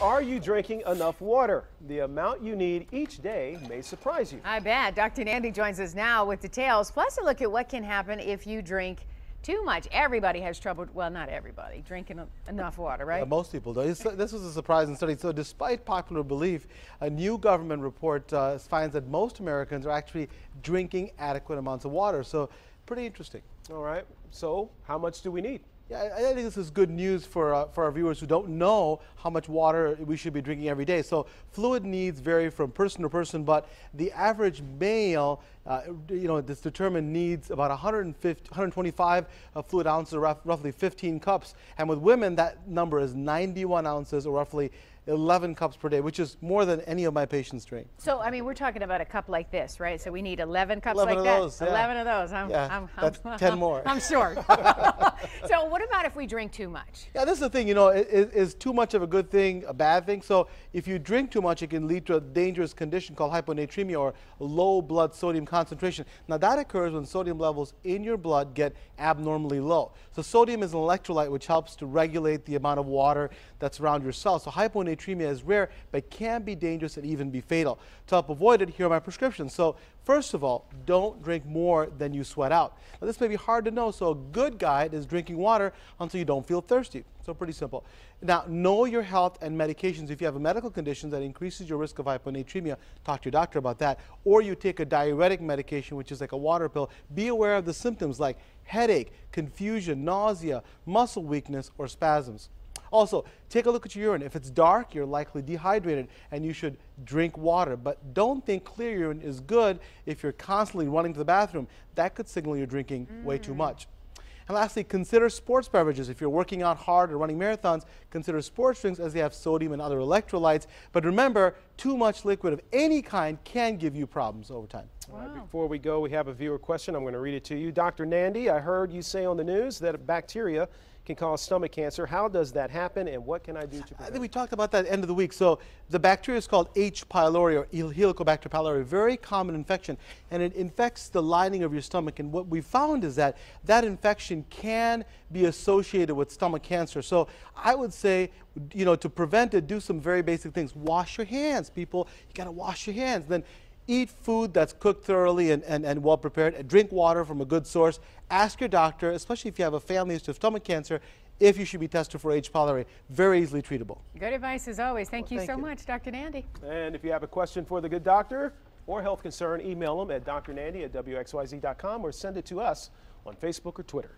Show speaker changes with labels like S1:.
S1: Are you drinking enough water? The amount you need each day may surprise you.
S2: I bet. Dr. Nandy joins us now with details, plus a look at what can happen if you drink too much. Everybody has trouble, well, not everybody, drinking enough water, right?
S3: Most people do. This was a surprising study. So despite popular belief, a new government report finds that most Americans are actually drinking adequate amounts of water. So pretty interesting.
S1: All right. So how much do we need?
S3: Yeah, I think this is good news for our viewers who don't know how much water we should be drinking every day. So fluid needs vary from person to person, but the average male, this determined needs about 125 fluid ounces, or roughly 15 cups. And with women, that number is 91 ounces, or roughly 11 cups per day, which is more than any of my patients drink.
S2: So, I mean, we're talking about a cup like this, right? So we need 11 cups
S3: 11
S2: like
S3: of
S2: that.
S3: Those, yeah.
S2: 11 of those.
S3: That's 10 more.
S2: I'm short. So what about if we drink too much?
S3: Yeah, this is the thing, is too much of a good thing, a bad thing? So if you drink too much, it can lead to a dangerous condition called hyponatremia, or low blood sodium concentration. Now that occurs when sodium levels in your blood get abnormally low. So sodium is an electrolyte which helps to regulate the amount of water that's around your cells. So hyponatremia is rare, but can be dangerous and even be fatal. To help avoid it, here are my prescriptions. So first of all, don't drink more than you sweat out. Now this may be hard to know, so a good guide is drinking water until you don't feel thirsty. So pretty simple. Now, know your health and medications. If you have a medical condition that increases your risk of hyponatremia, talk to your doctor about that. Or you take a diuretic medication, which is like a water pill. Be aware of the symptoms like headache, confusion, nausea, muscle weakness, or spasms. Also, take a look at your urine. If it's dark, you're likely dehydrated and you should drink water. But don't think clear urine is good if you're constantly running to the bathroom. That could signal you're drinking way too much. And lastly, consider sports beverages. If you're working out hard or running marathons, consider sports drinks as they have sodium and other electrolytes. But remember, too much liquid of any kind can give you problems over time.
S1: Wow. All right, before we go, we have a viewer question. I'm going to read it to you. Dr. Nandy, I heard you say on the news that bacteria can cause stomach cancer. How does that happen, and what can I do to prevent it?
S3: I think we talked about that at the end of the week. So the bacteria is called H. pylori, or Helicobacter pylori, very common infection, and it infects the lining of your stomach. And what we found is that that infection can be associated with stomach cancer. So I would say, to prevent it, do some very basic things. Wash your hands, people. You got to wash your hands. Then eat food that's cooked thoroughly and well prepared. Drink water from a good source. Ask your doctor, especially if you have a family history of stomach cancer, if you should be tested for H. pylori. Very easily treatable.
S2: Good advice as always. Thank you so much, Dr. Nandy.
S1: And if you have a question for the good doctor or health concern, email them at drnandy@wxyz.com or send it to us on Facebook or Twitter.